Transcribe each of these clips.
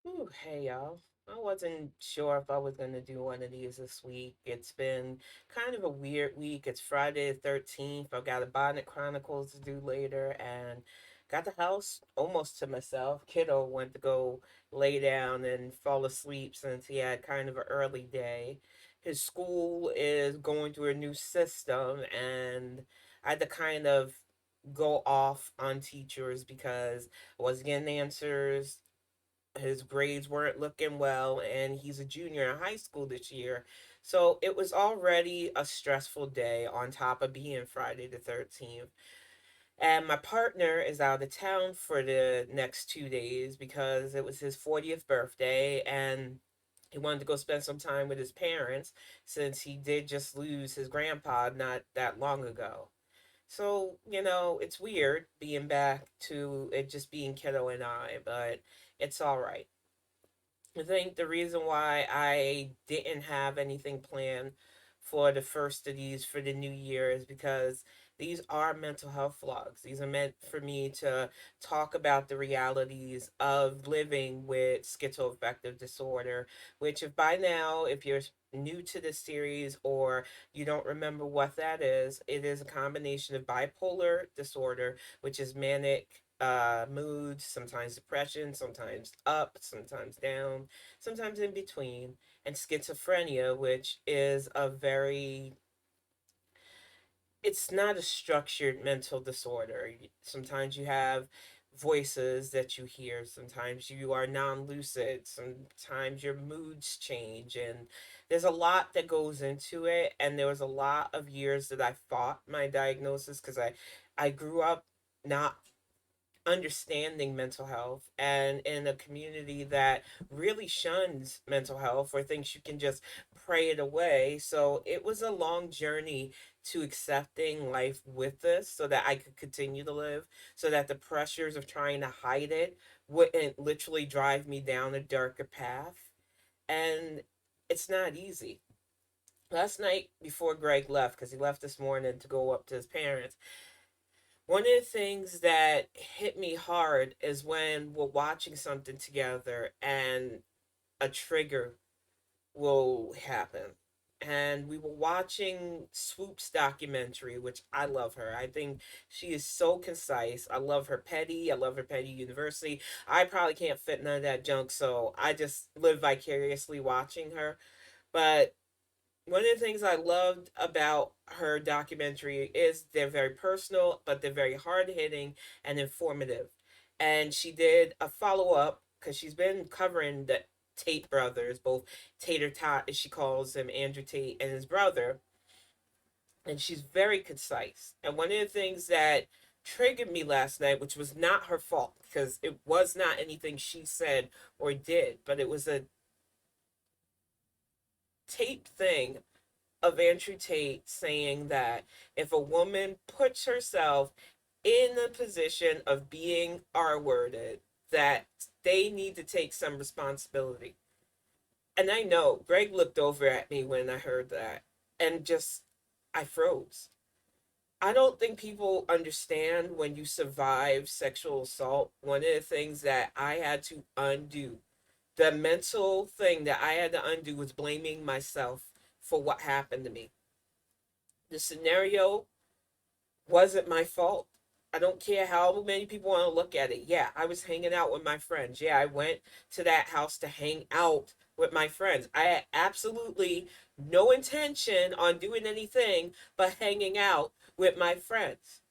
Ooh, hey y'all. I wasn't sure if I was going to do one of these this week. It's been kind of a weird week. It's Friday the 13th. I've got a Bonnet Chronicles to do later and got the house almost to myself. Kiddo went to go lay down and fall asleep since he had kind of an early day. His school is going through a new system and I had to kind of go off on teachers because I wasn't getting answers, his grades weren't looking well, and he's a junior in high school this year. So it was already a stressful day on top of being Friday the 13th. And my partner is out of town for the next 2 days because it was his 40th birthday and he wanted to go spend some time with his parents since he did just lose his grandpa not that long ago. So, it's weird being back to it just being Kiddo and I, but it's all right. I think the reason why I didn't have anything planned for the first of these for the new year is because these are mental health vlogs. These are meant for me to talk about the realities of living with schizoaffective disorder, which, if by now, if you're new to this series or you don't remember what that is, it is a combination of bipolar disorder, which is manic moods, sometimes depression, sometimes up, sometimes down, sometimes in between, and schizophrenia, which is it's not a structured mental disorder. Sometimes you have voices that you hear, sometimes you are non lucid, sometimes your moods change, and there's a lot that goes into it. And there was a lot of years that I fought my diagnosis because I grew up not understanding mental health and in a community that really shuns mental health or thinks you can just pray it away. So it was a long journey to accepting life with this so that I could continue to live, so that the pressures of trying to hide it wouldn't literally drive me down a darker path. And it's not easy. Last night before Greg left, because he left this morning to go up to his parents, one of the things that hit me hard is when we're watching something together and a trigger will happen. And we were watching Swoop's documentary, which I love her. I think she is so concise. I love her petty. I love her petty university. I probably can't fit none of that junk, so I just live vicariously watching her. But one of the things I loved about her documentary is they're very personal, but they're very hard hitting and informative. And she did a follow up because she's been covering the Tate brothers, both Tater Tot, as she calls him, Andrew Tate, and his brother. And she's very concise. And one of the things that triggered me last night, which was not her fault because it was not anything she said or did, but it was a tape thing of Andrew Tate saying that if a woman puts herself in the position of being R worded, that they need to take some responsibility. And I know Greg looked over at me when I heard that and just, I froze. I don't think people understand when you survive sexual assault. One of the things that I had to undo, the mental thing that I had to undo was blaming myself for what happened to me. The scenario wasn't my fault. I don't care how many people want to look at it. Yeah, I was hanging out with my friends. Yeah, I went to that house to hang out with my friends. I had absolutely no intention on doing anything but hanging out with my friends.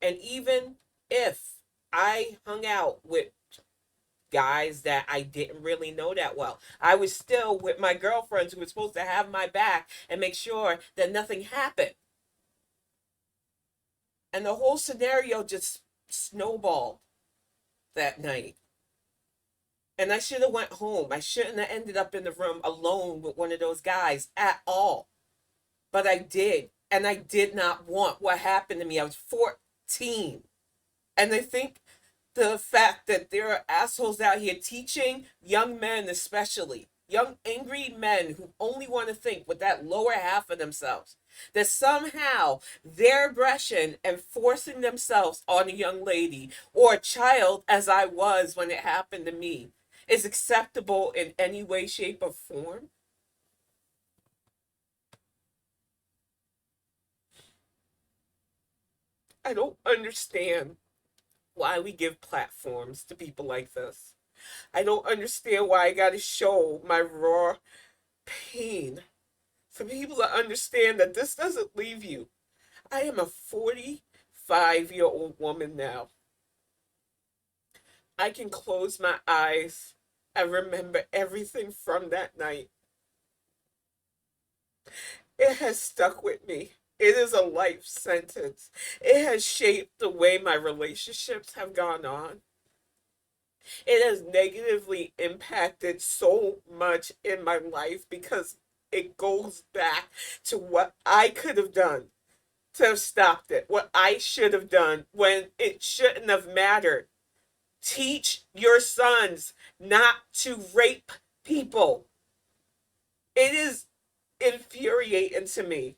And even if I hung out with guys that I didn't really know that well, I was still with my girlfriends who were supposed to have my back and make sure that nothing happened. And the whole scenario just snowballed that night. And I should have went home. I shouldn't have ended up in the room alone with one of those guys at all. But I did. And I did not want what happened to me. I was 14. And I think the fact that there are assholes out here teaching young men, especially young angry men who only want to think with that lower half of themselves, that somehow their aggression and forcing themselves on a young lady or a child, as I was when it happened to me, is acceptable in any way, shape, or form. I don't understand why we give platforms to people like this. I don't understand why I gotta show my raw pain for people to understand that this doesn't leave you. I am a 45-year-old woman now. I can close my eyes and remember everything from that night. It has stuck with me. It is a life sentence. It has shaped the way my relationships have gone on. It has negatively impacted so much in my life because it goes back to what I could have done to have stopped it, what I should have done when it shouldn't have mattered. Teach your sons not to rape people. It is infuriating to me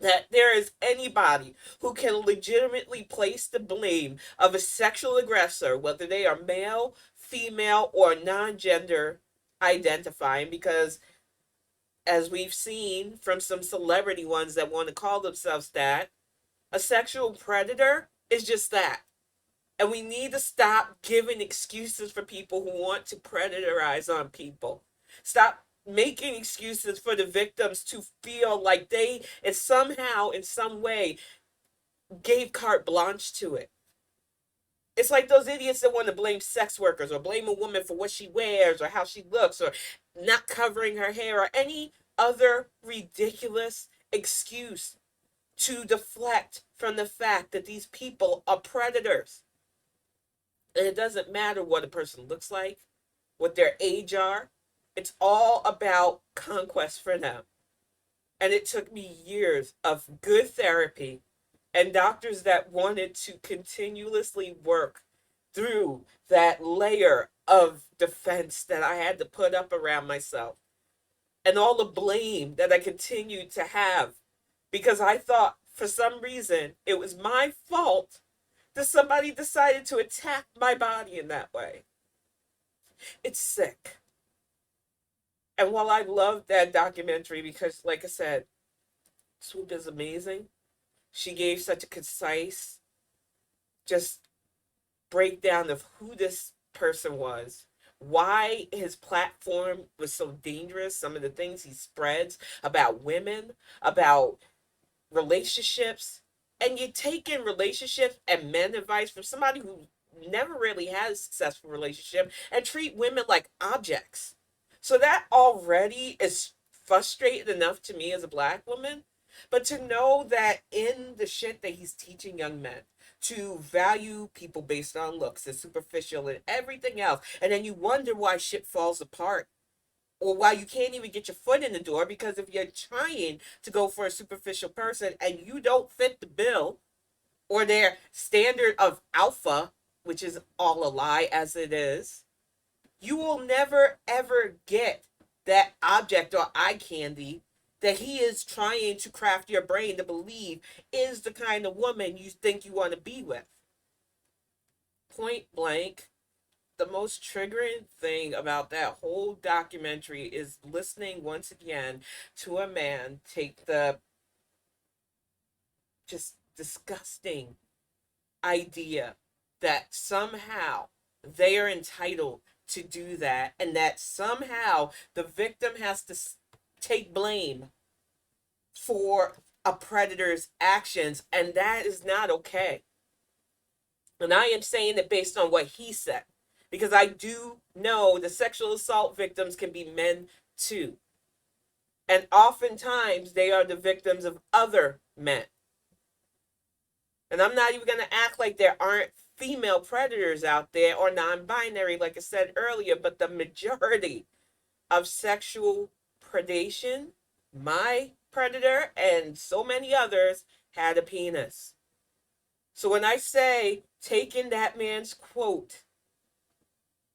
that there is anybody who can legitimately place the blame of a sexual aggressor, whether they are male, female, or non gender identifying, because as we've seen from some celebrity ones that want to call themselves that, a sexual predator is just that. And we need to stop giving excuses for people who want to predatorize on people. Stop making excuses for the victims to feel like they, it's somehow, in some way, gave carte blanche to it. It's like those idiots that want to blame sex workers or blame a woman for what she wears or how she looks or not covering her hair or any other ridiculous excuse to deflect from the fact that these people are predators. And it doesn't matter what a person looks like, what their age are. It's all about conquest for them. And it took me years of good therapy and doctors that wanted to continuously work through that layer of defense that I had to put up around myself and all the blame that I continued to have because I thought for some reason it was my fault that somebody decided to attack my body in that way. It's sick. And while I loved that documentary because, like I said, Swoop is amazing, she gave such a concise, just breakdown of who this person was, why his platform was so dangerous, some of the things he spreads about women, about relationships, and you take in relationships and men advice from somebody who never really had a successful relationship and treat women like objects. So that already is frustrating enough to me as a black woman. But to know that in the shit that he's teaching young men to value people based on looks and superficial and everything else, and then you wonder why shit falls apart or why you can't even get your foot in the door because if you're trying to go for a superficial person and you don't fit the bill or their standard of alpha, which is all a lie as it is, you will never ever get that object or eye candy that he is trying to craft your brain to believe is the kind of woman you think you want to be with. Point blank, the most triggering thing about that whole documentary is listening once again to a man take the just disgusting idea that somehow they are entitled to do that and that somehow the victim has to take blame for a predator's actions, and that is not okay. And I am saying it based on what he said, because I do know the sexual assault victims can be men too. And oftentimes they are the victims of other men. And I'm not even going to act like there aren't female predators out there or non binary, like I said earlier, but the majority of sexual predation, my predator and so many others had a penis. So when I say taking that man's quote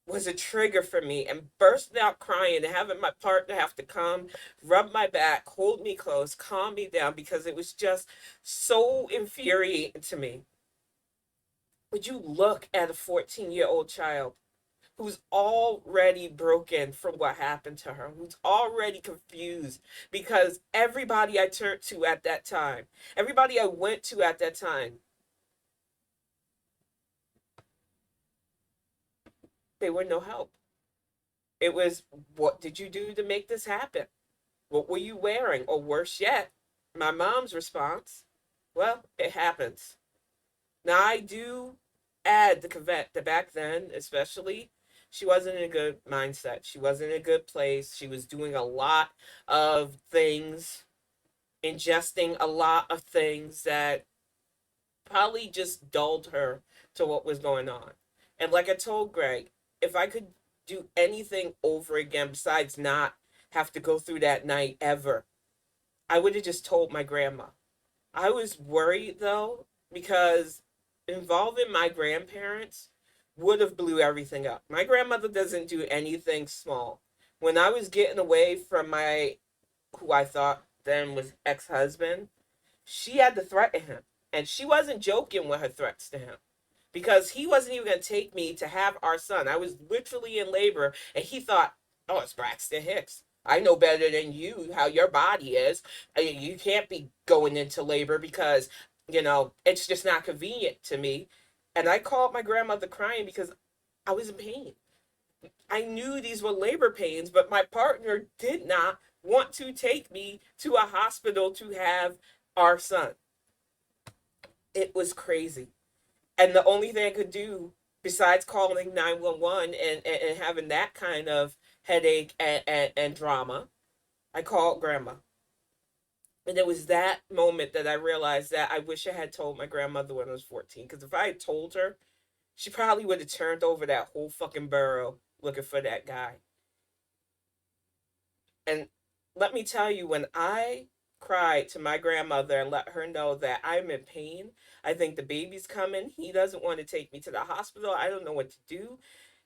was a trigger for me and bursting out crying and having my partner have to come, rub my back, hold me close, calm me down because it was just so infuriating to me. Would you look at a 14-year-old child who's already broken from what happened to her, who's already confused because everybody I turned to at that time, everybody I went to at that time, they were no help. It was, what did you do to make this happen? What were you wearing? Or worse yet, my mom's response, well, it happens. Now, I do add the caveat that back then, especially, she wasn't in a good mindset. She wasn't in a good place. She was doing a lot of things, ingesting a lot of things that probably just dulled her to what was going on. And like I told Greg, if I could do anything over again besides not have to go through that night ever, I would have just told my grandma. I was worried though, because involving my grandparents would have blew everything up. My grandmother doesn't do anything small. When I was getting away from my, who I thought then was ex-husband, she had to threaten him. And she wasn't joking with her threats to him, because he wasn't even going to take me to have our son. I was literally in labor, and he thought, oh, it's Braxton Hicks. I know better than you how your body is. You can't be going into labor because, it's just not convenient to me. And I called my grandmother crying because I was in pain. I knew these were labor pains, but my partner did not want to take me to a hospital to have our son. It was crazy. And the only thing I could do besides calling 911 and having that kind of headache and drama, I called grandma. And it was that moment that I realized that I wish I had told my grandmother when I was 14. Because if I had told her, she probably would have turned over that whole fucking borough looking for that guy. And let me tell you, when I cried to my grandmother and let her know that I'm in pain, I think the baby's coming, he doesn't want to take me to the hospital, I don't know what to do,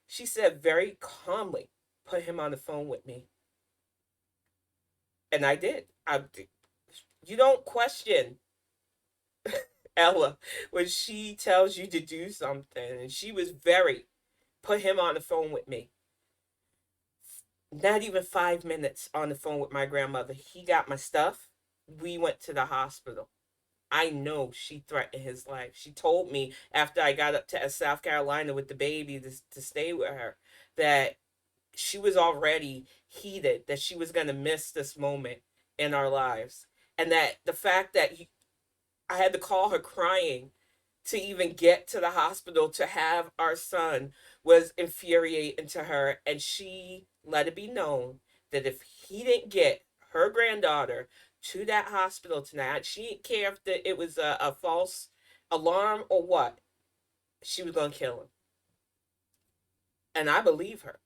she said very calmly, put him on the phone with me. And I did. You don't question Ella when she tells you to do something. And she was very, put him on the phone with me. Not even 5 minutes on the phone with my grandmother. He got my stuff. We went to the hospital. I know she threatened his life. She told me after I got up to South Carolina with the baby to stay with her that she was already heated, that she was going to miss this moment in our lives. And that the fact that I had to call her crying to even get to the hospital to have our son was infuriating to her. And she let it be known that if he didn't get her granddaughter to that hospital tonight, she didn't care if it was a false alarm or what, she was going to kill him. And I believe her.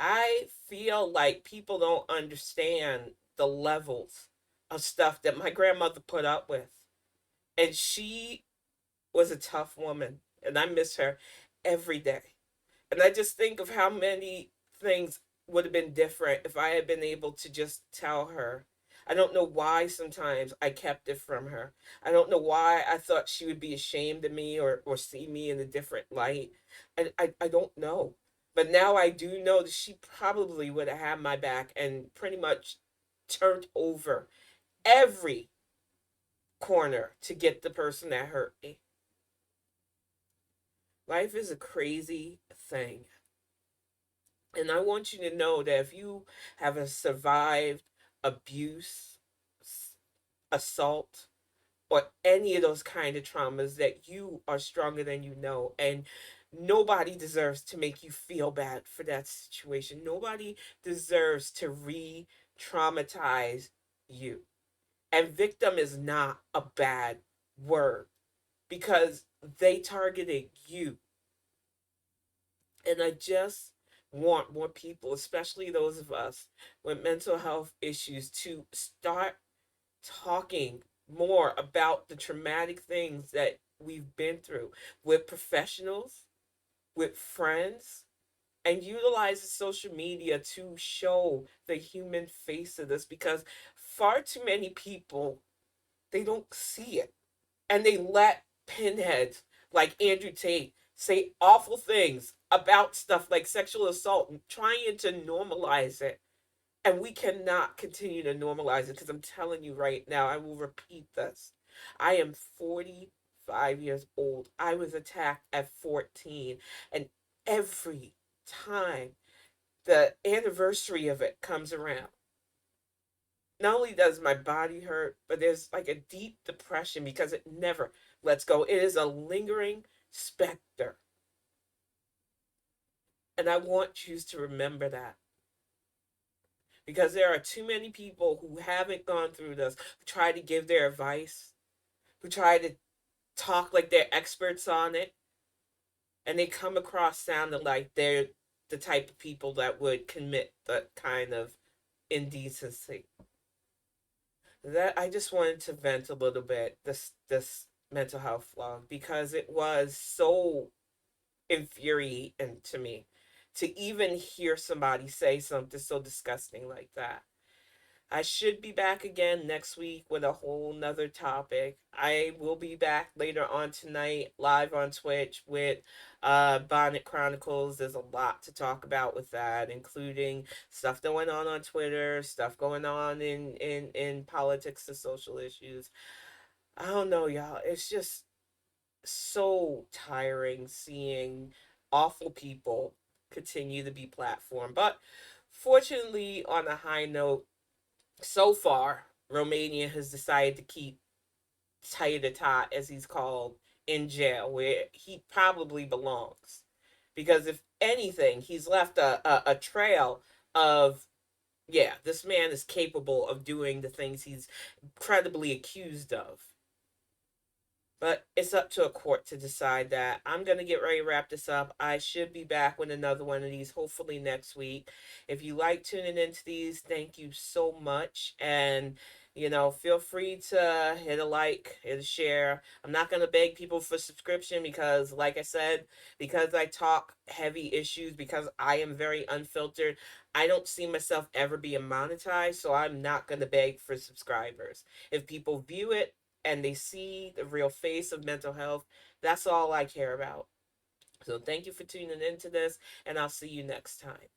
I feel like people don't understand the levels of stuff that my grandmother put up with. And she was a tough woman, and I miss her every day. And I just think of how many things would have been different if I had been able to just tell her. I don't know why sometimes I kept it from her. I don't know why I thought she would be ashamed of me or see me in a different light. I don't know. But now I do know that she probably would have had my back and pretty much turned over every corner to get the person that hurt me. Life is a crazy thing. And I want you to know that if you have survived abuse, assault, or any of those kind of traumas, that you are stronger than you know. And nobody deserves to make you feel bad for that situation. Nobody deserves to re-traumatize you. And victim is not a bad word, because they targeted you. And I just want more people, especially those of us with mental health issues, to start talking more about the traumatic things that we've been through with professionals, with friends, and utilize social media to show the human face of this, because far too many people, they don't see it, and they let pinheads like Andrew Tate say awful things about stuff like sexual assault and trying to normalize it. And we cannot continue to normalize it because I'm telling you right now, I will repeat this. I am 45 years old. I was attacked at 14. And every time the anniversary of it comes around, not only does my body hurt, but there's like a deep depression because it never lets go. It is a lingering specter. And I want you to remember that because there are too many people who haven't gone through this, who try to give their advice, who try to talk like they're experts on it, and they come across sounding like they're the type of people that would commit that kind of indecency. That I just wanted to vent a little bit this mental health vlog because it was so infuriating to me to even hear somebody say something so disgusting like that. I should be back again next week with a whole nother topic. I will be back later on tonight live on Twitch with Bonnet Chronicles. There's a lot to talk about with that, including stuff going on Twitter, stuff going on in politics and social issues. I don't know, y'all. It's just so tiring seeing awful people continue to be platformed. But fortunately, on a high note, so far, Romania has decided to keep Tater Tot, as he's called, in jail, where he probably belongs. Because if anything, he's left a trail of, yeah, this man is capable of doing the things he's credibly accused of. But it's up to a court to decide that. I'm going to get ready to wrap this up. I should be back with another one of these, hopefully next week. If you like tuning into these, thank you so much. And, feel free to hit a like, hit a share. I'm not going to beg people for subscription because, like I said, because I talk heavy issues, because I am very unfiltered, I don't see myself ever being monetized. So I'm not going to beg for subscribers. If people view it, and they see the real face of mental health, that's all I care about. So thank you for tuning into this, and I'll see you next time.